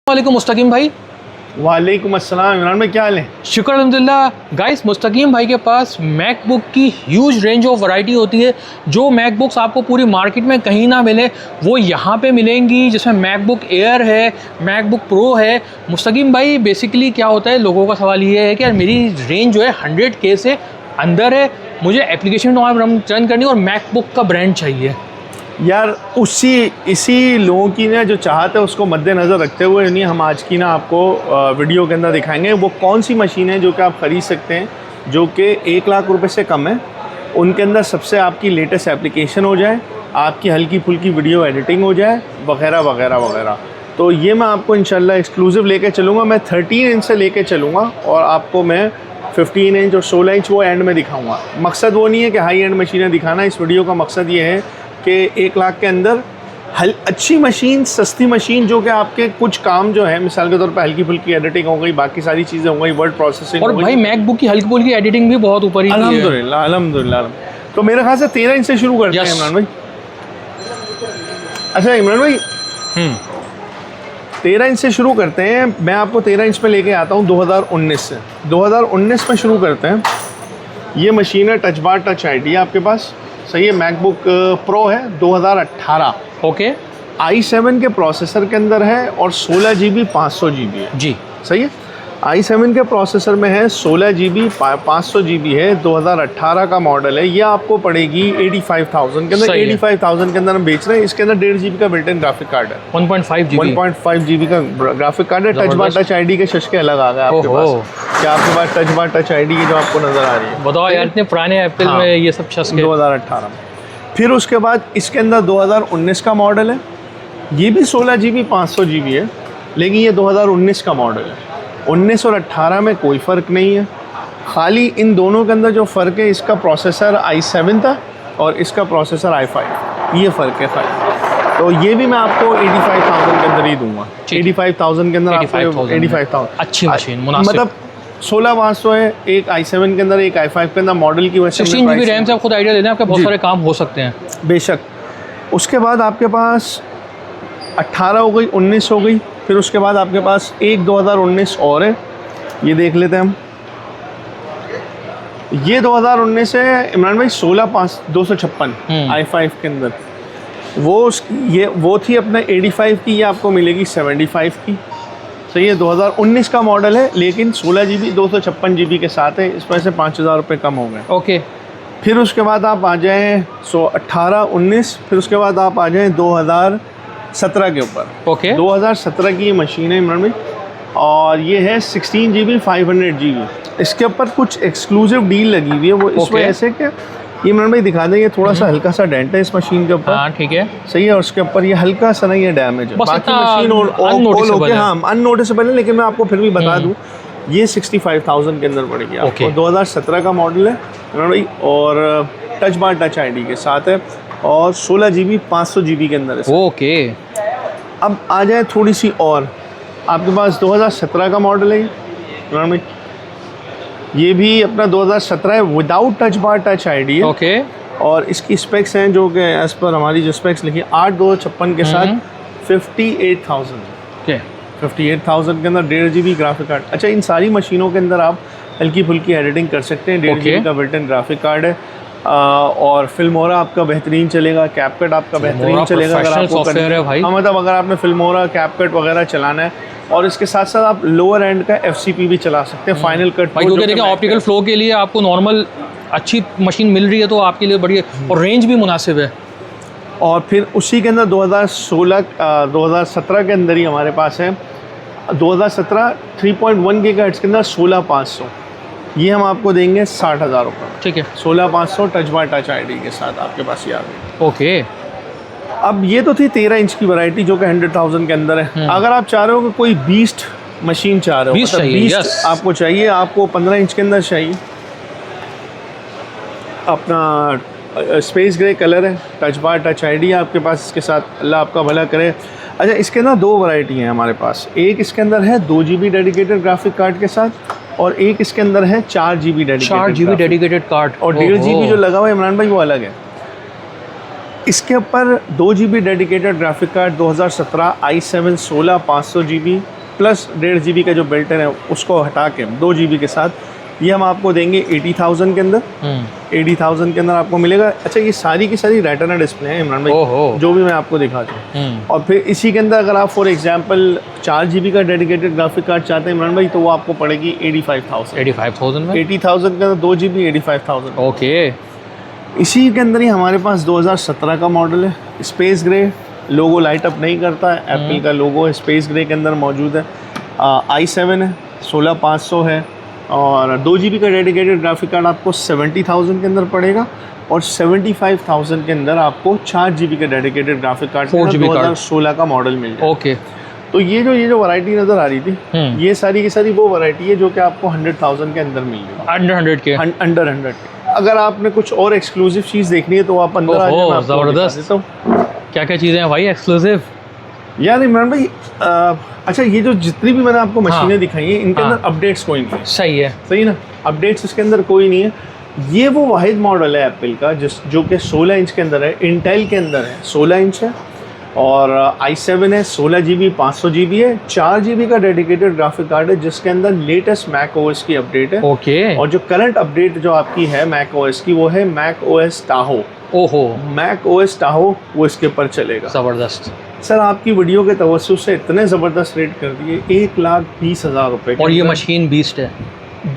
वालेकुम मुस्तकीम भाई। वालेकुम अस्सलाम इमरान भाई, क्या हाल है? शुक्र अल्हम्दुलिल्लाह। गाइस, मुस्तकीम भाई के पास मैकबुक की ह्यूज रेंज ऑफ वैरायटी होती है। जो मैकबुक्स आपको पूरी मार्केट में कहीं ना मिले वो यहाँ पे मिलेंगी, जिसमें मैकबुक एयर है, मैकबुक प्रो है। मुस्तकीम भाई, बेसिकली क्या होता है, लोगों का सवाल ये है कि यार मेरी रेंज जो है 100K से अंदर है, मुझे एप्लीकेशन रन करनी है और मैकबुक का ब्रांड चाहिए। यार इसी लोगों की ना जो चाहत है उसको मद्देनज़र रखते हुए नहीं हम आज की ना आपको वीडियो के अंदर दिखाएंगे वो कौन सी मशीन है जो कि आप ख़रीद सकते हैं जो कि 1 लाख रुपए से कम है। उनके अंदर सबसे आपकी लेटेस्ट एप्लीकेशन हो जाए, आपकी हल्की फुल्की वीडियो एडिटिंग हो जाए, वगैरह वगैरह वगैरह। तो ये मैं आपको इंशाल्लाह एक्सक्लूसिव लेके चलूँगा। मैं 13 इंच से लेके चलूँगा और आपको मैं 15 इंच और 16 इंच वो एंड में दिखाऊँगा। मकसद वो नहीं है कि हाई एंड मशीनें दिखाना, इस वीडियो का मकसद ये है कि 1 लाख के अंदर अच्छी मशीन, सस्ती मशीन जो कि आपके कुछ काम जो है, मिसाल के तौर पे हल्की फुल्की एडिटिंग हो गई, बाकी सारी चीज़ें हो गई, वर्ड प्रोसेसिंग और हो गई। भाई मैकबुक की हल्की फुल्की एडिटिंग भी बहुत ऊपर ही है। अल्हम्दुलिल्लाह अल्हम्दुलिल्लाह। तो मेरे ख्याल से 13 इंच से शुरू करते हैं इमरान भाई। अच्छा इमरान भाई, 13 इंच से शुरू करते हैं। मैं आपको 13 इंच पे लेके आता हूँ 2019 से। 2019 में शुरू करते हैं। ये मशीन है टच बार टच आईडी है आपके पास, सही है। मैकबुक प्रो है 2018। ओके, i7 के प्रोसेसर के अंदर है और 16 GB 500 GB है जी सही है। i7 के प्रोसेसर में है, 16 GB 500 GB है, 2018 का मॉडल है। ये आपको पड़ेगी 85,000 के अंदर। 85,000 के अंदर हम बेच रहे हैं। इसके अंदर 1.5 GB का बिल्ट इन ग्राफिक कार्ड है, 1.5 GB का ग्राफिक कार्ड है। टच बार टच आईडी के शशके अलग आ गए आपके पास। क्या आपके पास टच बार टच आईडी की जो आपको नज़र आ रही है? बताओ यार, इतने पुराने एप्पल में ये सब शशके। 2018 में। फिर उसके बाद इसके अंदर 2019 का मॉडल है। ये भी 16 GB 500 GB है, लेकिन ये 2019 का मॉडल है। 19 और 18 में कोई फ़र्क नहीं है, खाली इन दोनों के अंदर जो फ़र्क है, इसका प्रोसेसर i7 था और इसका प्रोसेसर i5, ये फ़र्क है खाली। तो ये भी मैं आपको 85,000 के अंदर ही दूंगा। 85,000 के अंदर आपको 85,000 अच्छी मशीन, मुनासिब। मतलब 16,500 है एक i7 के अंदर, एक i5 के अंदर। मॉडल की वजह से 16 GB रैम से आप खुद आइडिया लेना, आपके बहुत सारे काम हो सकते हैं। बेशक। उसके बाद आपके पास 18 हो गई, 19 हो गई। फिर उसके बाद आपके पास एक 2019 और है, ये देख लेते हैं हम। ये 2019 है इमरान भाई, 16,256 i5 के अंदर। वो थी अपना 85 की, ये आपको मिलेगी 75 की, सही है। 2019 का मॉडल है, लेकिन 16 GB 256 GB के साथ है। इसमें से 5,000 रुपये कम हो गए। ओके। फिर उसके बाद आप आ जाएँ 18, 19। फिर उसके बाद आप आ जाएँ 2017 के ऊपर। ओके। 2017 की ये मशीन है इमरान भाई, और ये है 16 GB 500 GB। इसके ऊपर कुछ एक्सक्लूसिव डील लगी हुई है, वो इस वजह से कि ये इमरान भाई दिखा दें, ये थोड़ा सा हल्का सा डेंट है इस मशीन के ऊपर। हाँ ठीक है, सही है। और उसके ऊपर ये हल्का सा नहीं है डैमेज है, बाकी मशीन और अननोटिसेबल है। लेकिन मैं आपको फिर भी बता दूँ, ये 65,000 के अंदर पड़ेगी आपको। 2017 का मॉडल है इमरान भाई, और टच बार टच आईडी के साथ है, और 16 GB 500 GB के अंदर है। ओके। अब आ जाए थोड़ी सी और, आपके पास 2017 का मॉडल है इमरान भाई। ये भी अपना 2017 है, without touch bar touch ID है। ओके। और इसकी स्पेक्स हैं जो कि एज पर हमारी जो स्पेक्स लिखी 8,256 के साथ 58,000। ओके। 58,000 के अंदर 1.5 GB ग्राफिक कार्ड। अच्छा, इन सारी मशीनों के अंदर आप हल्की फुल्की एडिटिंग कर सकते हैं। 1.5 GB का बिल्ट इन ग्राफिक कार्ड है, और फिल्मोरा आपका बेहतरीन चलेगा, कैपकट आपका बेहतरीन चलेगा। अगर आपको मतलब अगर आपने फिल्मोरा, कैपकट वगैरह चलाना है, और इसके साथ साथ आप लोअर एंड का FCP भी चला सकते हैं, फाइनल कट। भाई क्योंकि देखिए, ऑप्टिकल फ्लो के लिए आपको नॉर्मल अच्छी मशीन मिल रही है, तो आपके लिए बढ़िया, और रेंज भी मुनासिब है। और फिर उसी के अंदर 2017 के अंदर ही हमारे पास है 2017 3.1 GHz के अंदर 16,500। ये हम आपको देंगे 60,000 रुपये। ठीक है। 16,500 टच बार टच आईडी के साथ आपके पास ये आ गई। ओके। अब ये तो थी 13 इंच की वैरायटी जो कि 100,000 के अंदर है। अगर आप चाह रहे हो कि कोई बीस्ट मशीन चाह रहे हो, बीस्ट आपको चाहिए, आपको 15 इंच के अंदर चाहिए, अपना स्पेस ग्रे कलर है, टच बार टच आईडी है आपके पास इसके साथ, अल्लाह आपका भला करे। अच्छा, इसके अंदर 2 वैरायटी हैं हमारे पास। एक इसके अंदर है 2 GB डेडिकेटेड ग्राफिक कार्ड के साथ, और एक इसके अंदर है 4 GB डेडिकेटेड कार्ड, और 1.5 GB जो लगा हुआ है इमरान भाई वो अलग है। इसके ऊपर 2 GB dedicated graphic card 2017 i7 16 500 GB plus 1.5 GB का जो बिल्ट है उसको हटा के 2 GB के साथ ये हम आपको देंगे 80,000 के अंदर। 80,000 के अंदर आपको मिलेगा। अच्छा, ये सारी की सारी रेटिना डिस्प्ले है इमरान भाई, जो भी मैं आपको दिखा दूँ। और फिर इसी के अंदर अगर आप फॉर एग्जांपल 4 GB का डेडिकेटेड ग्राफिक कार्ड चाहते हैं इमरान भाई, तो वो आपको पड़ेगी 85,000 में। 80,000 के अंदर 2 GB 85,000। ओके। इसी के अंदर ही हमारे पास 2017 का मॉडल है, स्पेस ग्रे, लोगो लाइट अप नहीं करता है, एप्पल का लोगो है, स्पेस ग्रे के अंदर मौजूद है। i7 है, 16,500 है, और 2 GB का डेडिकेटेड ग्राफिक कार्ड आपको 70,000 के अंदर पड़ेगा, और 75,000 के अंदर आपको 4 GB का डेडिकेटेड ग्राफिक कार्ड 2016 का मॉडल मिल जाएगा। ओके। तो ये जो वैरायटी नज़र आ रही थी, ये सारी की सारी वो वैरायटी है जो कि आपको 100,000 के अंदर मिल जाएगी। अंडर 100 के। अगर आपने कुछ और एक्सक्लूसिव चीज़ देखनी है तो आप अंदर आ जाए, ज़बरदस्त। क्या क्या चीज़ें हैं भाई एक्सक्लूसिव? यार इमरान भाई, अच्छा, ये जो जितनी भी मैंने आपको मशीनें दिखाई हैं, इनके अंदर अपडेट्स कोई नहीं है। सही है, सही ना, अपडेट्स इसके अंदर कोई नहीं है। ये वो वाहिद मॉडल है एप्पल का जो कि 16 इंच के अंदर है, इंटेल के अंदर है, 16 इंच है, और i7 है, 16 GB 500 GB है, 4 GB का डेडिकेटेड ग्राफिक कार्ड है, जिसके अंदर लेटेस्ट मैक ओएस की अपडेट है। ओके। और जो करंट अपडेट जो आपकी है मैक ओएस की, वो है मैक ओएस टाहो। ओहो, मैक ओएस टाहो, वो इसके ऊपर चलेगा। ज़बरदस्त। सर, आपकी वीडियो के तवज्जुह से इतने ज़बरदस्त रेट कर दिए, 1,20,000 रुपये। और ये मशीन बीस्ट है।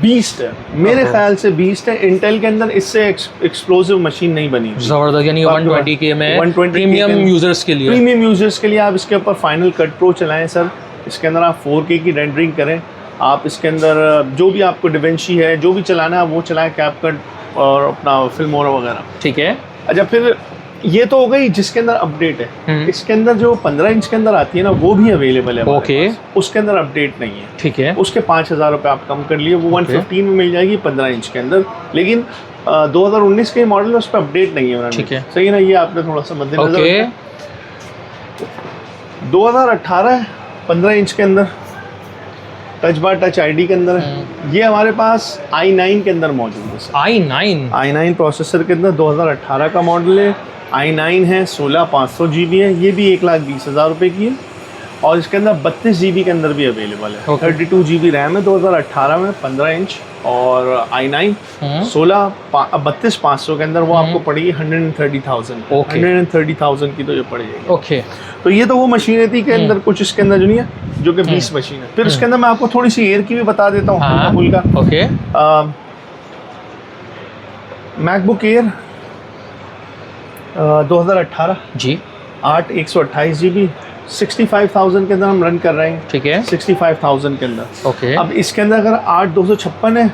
बीस्ट है, मेरे ख्याल से बीस्ट है। इंटेल के अंदर इससे एक्सप्लोसिव मशीन नहीं बनी। ज़बरदस्त, यानी 120K में 120K प्रीमियम यूजर्स के लिए। प्रीमियम यूजर्स के लिए आप इसके ऊपर फाइनल कट प्रो चलाएं सर। इसके अंदर आप 4K की रेंडरिंग करें। आप इसके अंदर जो भी आपको डिवेंशी है, जो भी चलाना है वो चलाएं, कैपकट और अपना फिल्मोरा वगैरह। ठीक है। अच्छा, फिर ये तो हो गई जिसके अंदर अपडेट है। इसके अंदर जो 15 इंच के अंदर आती है ना, वो भी अवेलेबल है। ओके। उसके अंदर अपडेट नहीं है। ठीक है। उसके 5,000 रुपये आप कम कर लिए, वो 115 में मिल जाएगी 15 इंच के अंदर। लेकिन 2019 के मॉडल में उस पर अपडेट नहीं है। ठीक है, सही ना, ये आपने थोड़ा सा मद्देनजर। 2018 है, 15 इंच के अंदर, टच बार टच आईडी के अंदर है। ये हमारे पास i9 के अंदर मौजूद है। i9 प्रोसेसर के अंदर 2018 का मॉडल है। i9 है, 16,500 GB है, ये भी 1,20,000 रुपये की है। और इसके अंदर 32 GB के अंदर भी अवेलेबल है। 32 GB रैम है 2018 में, 15 इंच, और i9 32,500 के अंदर वो आपको पड़ेगी 130,000। 130,000 की तो ये पड़ जाएगी। ओके। तो ये तो वो मशीनें थी के अंदर, कुछ इसके अंदर जो नहीं है, जो कि 20 मशीन है। फिर इसके अंदर मैं आपको थोड़ी सी एयर की भी बता देता हूँ। एप्पल का ओके। मैकबुक एयर 2018 जी, 8 128 GB 65,000 के अंदर हम रन कर रहे हैं। ठीक है। 65,000 के अंदर। ओके। अब इसके अंदर अगर 8 256 है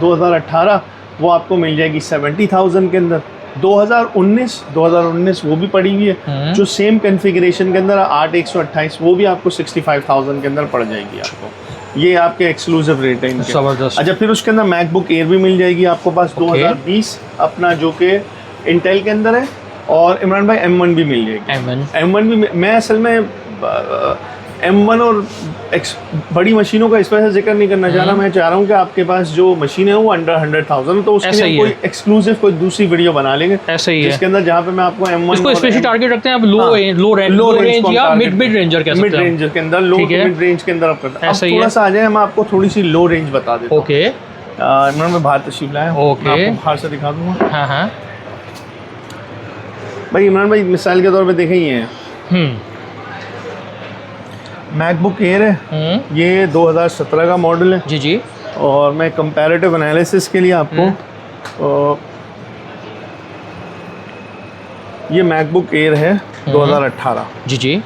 2018, वो आपको मिल जाएगी 70,000 के अंदर। 2019 वो भी पड़ी हुई है, जो सेम कॉन्फ़िगरेशन के अंदर 8 128, वो भी आपको 65,000 के अंदर पड़ जाएगी आपको। ये आपके एक्सक्लूसिव रेट है इनके। ज़बरदस्त। अच्छा, फिर उसके अंदर मैकबुक एयर भी मिल जाएगी आपको पास 2020 अपना, जो कि इंटेल के अंदर है। और इमरान भाई M1 भी मिल जाएगी। M1 भी मैं असल में M1 और बड़ी मशीनों का इस वजह से जिक्र नहीं करना चाह रहा। मैं चाह रहा हूँ कि आपके पास जो मशीन है वो अंडर 100,000, तो उसके लिए कोई एक्सक्लूसिव कोई दूसरी वीडियो बना लेंगे। ऐसे ही है, जिसके अंदर जहाँ पे मैं आपको M1 इसको स्पेशली टारगेट रखते हैं आप लो रेंज या मिड रेंजर कह सकते हैं। मिड रेंज के अंदर, लो मिड रेंज के अंदर आप करते हैं। अब थोड़ा सा आ जाए, हम आपको थोड़ी सी लो रेंज बता देते हैं। ओके। इमरान में बाहर तशरीफ लाए, मैं आपको बाहर से दिखा दूंगा। हाँ हाँ भाई, इमरान भाई मिसाल के तौर पे देखें, ये है मैकबुक एयर है, ये 2017 का मॉडल है। जी जी। और मैं कंपैरेटिव एनालिसिस के लिए आपको ये मैकबुक एयर है 2018। जी जी।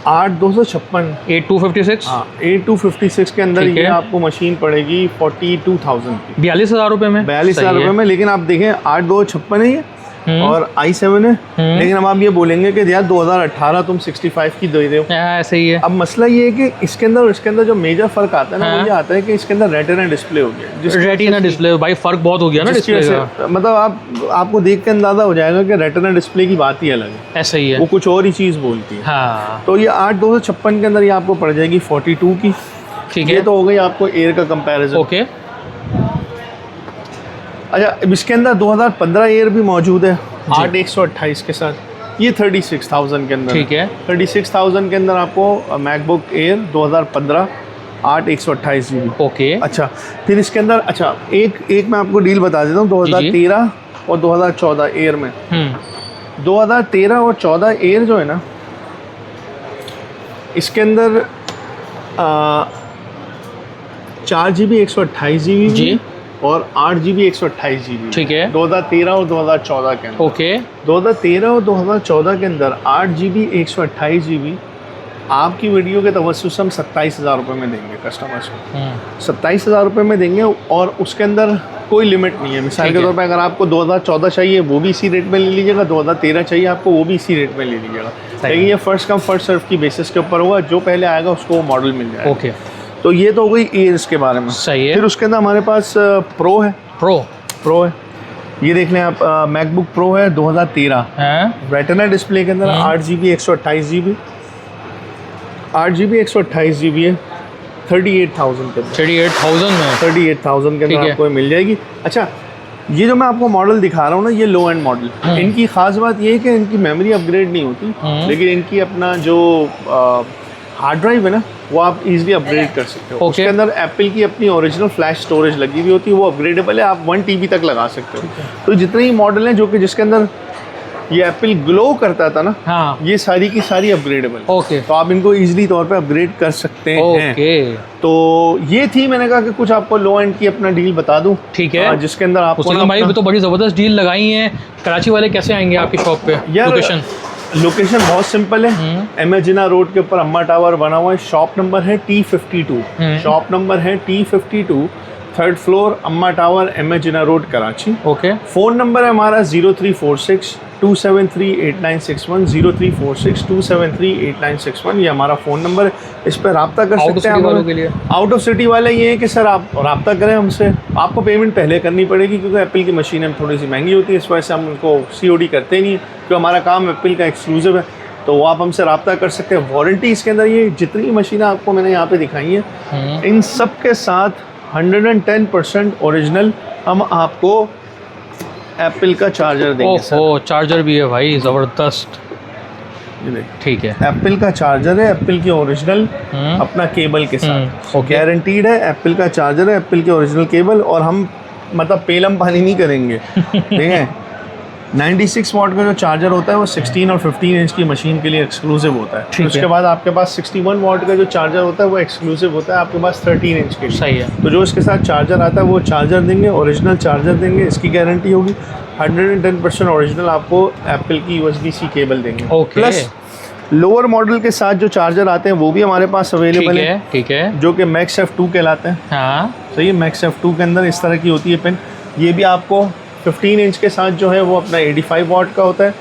8 256 8256। हाँ, 8256 के अंदर ये आपको मशीन पड़ेगी 42,000 की, 42,000 रुपये में। 42,000 रुपये में। लेकिन आप देखें 8 256 है ये, और i7 है। लेकिन अब आप ये बोलेंगे कि यार 2018 तुम 65 की दे रहे हो। ऐसे ही है। अब मसला ये है कि इसके अंदर और इसके अंदर जो मेजर फर्क आता है ना, वो ये आता है कि इसके अंदर रेटिना डिस्प्ले हो गया। रेटिना डिस्प्ले भाई, फर्क बहुत हो गया ना डिस्प्ले का। मतलब आपको देख के अंदाजा हो जाएगा कि रेटिना डिस्प्ले की बात ही अलग है। ऐसा ही है, वो कुछ और ही चीज़ बोलती है। हाँ। तो ये 8 256 के अंदर ये आपको पड़ जाएगी 42 की। ठीक है। ये तो हो गई आपको एयर का कंपैरिजन। ओके। अच्छा, इसके अंदर 2015 एयर भी मौजूद है 8 128 के साथ। ये 36,000 के अंदर। ठीक है। 36,000 के अंदर आपको मैकबुक एयर 2015 8 128 GB। ओके। अच्छा, फिर इसके अंदर अच्छा एक मैं आपको डील बता देता हूँ। 2013 और 2014 एयर में, 2013 और 14 एयर जो है ना, इसके अंदर 4 GB 128 GB जी और 8 GB 128 GB। ठीक है। 2013 और 2014 के अंदर। ओके। 2013 और 2014 के अंदर 8 GB 128 GB आपकी वीडियो के तवज्जुह से हम 27,000 रुपये में देंगे कस्टमर्स को। 27,000 रुपये में देंगे और उसके अंदर कोई लिमिट नहीं है। मिसाल के तौर पे अगर आपको 2014 चाहिए वो भी इसी रेट में ले लीजिएगा, 2013 चाहिए आपको वो भी इसी रेट में ले लीजिएगा। लेकिन ये फर्स्ट कम फर्स्ट सर्व की बेसिस के ऊपर होगा, जो पहले आएगा उसको वो मॉडल मिल जाएगा। ओके। तो ये तो हो गई एयर्स के बारे में। सही है। फिर उसके अंदर हमारे पास प्रो है। प्रो है, ये देख लें आप, मैकबुक प्रो है 2013, रेटिना डिस्प्ले के अंदर 8 GB 128 GB, 8 GB 128 GB है, 38,000 के अंदर। 38,000 में 38,000 के अंदर आपको मिल जाएगी। अच्छा, ये जो मैं आपको मॉडल दिखा रहा हूँ ना, ये लो एंड मॉडल। इनकी खास बात ये है कि इनकी मेमोरी अपग्रेड नहीं होती, लेकिन इनकी अपना जो हार्ड ड्राइव है ना, वो आप इजीली अपग्रेड कर सकते हो। उसके अंदर एप्पल की अपनी ओरिजिनल फ्लैश स्टोरेज लगी हुई होती है, वो अपग्रेडेबल है, आप 1 TB तक लगा सकते हो। तो जितने ही मॉडल हैं जो कि जिसके अंदर ये एप्पल ग्लो करता था ना, हाँ, ये सारी की सारी अपग्रेडेबल। ओके। तो आप इनको इजीली तौर पे अपग्रेड कर सकते हैं। तो ये थी, मैंने कहा कि कुछ आपको लो एंड की अपना डील बता दूं। ठीक है। जिसके अंदर आपको भाई तो बड़ी ज़बरदस्त डील लगाई है। कराची वाले कैसे आएंगे आपकी शॉप पे? लोकेशन बहुत सिंपल है, एमेजिना रोड के ऊपर अम्मा टावर बना हुआ है। शॉप नंबर है T52, शॉप नंबर है T52, 3rd floor, Amma tower, एमेजिना road, Karachi. Okay. Phone number है हमारा 0346-273-8961, 0346-273-8961, ये हमारा फ़ोन नंबर है। इस पर रब्ता कर सकते हैं आप। आउट ऑफ सिटी वाले ये है कि सर आप रब्ता करें हमसे, आपको पेमेंट पहले करनी पड़ेगी क्योंकि एप्पल की मशीनें थोड़ी सी महंगी होती है, इस वजह से हम उनको COD करते नहीं, क्योंकि हमारा काम एप्पल का एक्सक्लूसिव है। तो वो आप हमसे रब्ता कर सकते हैं। वारंटी इसके अंदर ये जितनी मशीनें आपको मैंने यहाँ पे दिखाई हैं, इन सब के साथ 110% ओरिजिनल हम आपको एप्पल का चार्जर देंगे। ओह, चार्जर भी है भाई, ज़बरदस्त। ठीक है, एप्पल का चार्जर है, एप्पल के ओरिजिनल अपना केबल के साथ, गारंटीड है। एप्पल का चार्जर है, एप्पल के ओरिजिनल केबल, और हम मतलब पेलम पानी नहीं करेंगे। ठीक है, 96 वाट का जो चार्जर होता है वो 16 और 15 इंच की मशीन के लिए एक्सक्लूसिव होता है। उसके बाद आपके पास 61 वाट का जो चार्जर होता है वो एक्सक्लूसिव होता है आपके पास 13 इंच के लिए। सही है। तो जो इसके साथ चार्जर आता है वो चार्जर देंगे, ओरिजिनल चार्जर देंगे, इसकी गारंटी होगी। 110% ओरिजिनल आपको एप्पल की USB-C केबल देंगे। प्लस लोअर मॉडल के साथ जो चार्जर आते हैं वो भी हमारे पास अवेलेबल है। ठीक है, जो कि मैक्स F2 कहलाते हैं। हाँ सही है, मैक्स F2 के अंदर इस तरह की होती है पेन। ये भी आपको 15 इंच के साथ जो है वो अपना 85 वाट का होता है,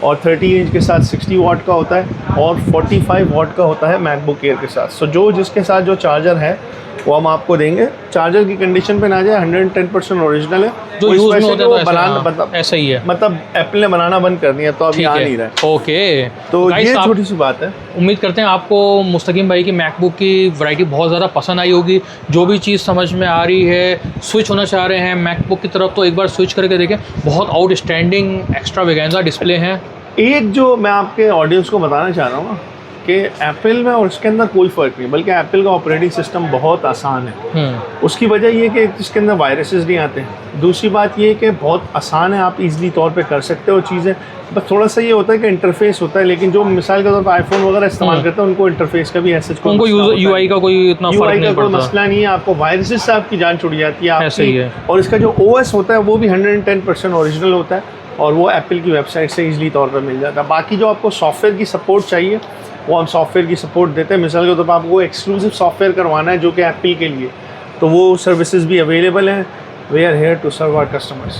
और 30 इंच के साथ 60 वाट का होता है, और 45 वाट का होता है मैकबुक एयर के साथ। सो जो जिसके साथ जो चार्जर है वो हम आपको देंगे। चार्जर की कंडीशन पे ना जाए, 110% ओरिजिनल है, जो यूज में होता है बनाना ऐसा ही है, मतलब एप्पल ने बनाना बंद कर दिया तो अब आ नहीं रहा है। ओके, तो ये छोटी सी बात है। उम्मीद करते हैं आपको मुस्तकीम भाई की मैकबुक की वैरायटी बहुत ज़्यादा पसंद आई होगी। जो भी चीज़ समझ में आ रही है, स्विच होना चाह रहे हैं मैकबुक की तरफ, तो एक बार स्विच करके देखें। बहुत आउटस्टैंडिंग एक्स्ट्रावेगेंजा डिस्प्ले हैं। एक जो मैं आपके ऑडियंस को बताना चाह रहा हूँ कि एप्पल में और उसके अंदर कोई फ़र्क नहीं, बल्कि एप्पल का ऑपरेटिंग सिस्टम बहुत आसान है। उसकी वजह ये कि इसके अंदर वायरसेस नहीं आते। दूसरी बात ये कि बहुत आसान है, आप इजीली तौर पे कर सकते हो चीज़ें। बस थोड़ा सा ये होता है कि इंटरफेस होता है, लेकिन जो मिसाल के तौर पर आईफोन वगैरह इस्तेमाल करते हैं उनको इंटरफेस का भी ऐसा उनको UI का कोई इतना फर्क नहीं पड़ता। मसला नहीं है, आपको वायरसेस से आपकी जान छुट जाती है आपकी। और इसका जो OS होता है वो भी 110% ओरिजिनल होता है, और वो एप्पल की वेबसाइट से इजीली तौर पर मिल जाता है। बाकी जो आपको सॉफ्टवेयर की सपोर्ट चाहिए वो हम सॉफ्टवेयर की सपोर्ट देते हैं। मिसाल के तौर पर आपको एक्सक्लूसिव सॉफ्टवेयर करवाना है जो कि एप्पल के लिए, तो वो सर्विसेज भी अवेलेबल हैं। We are here to serve our customers.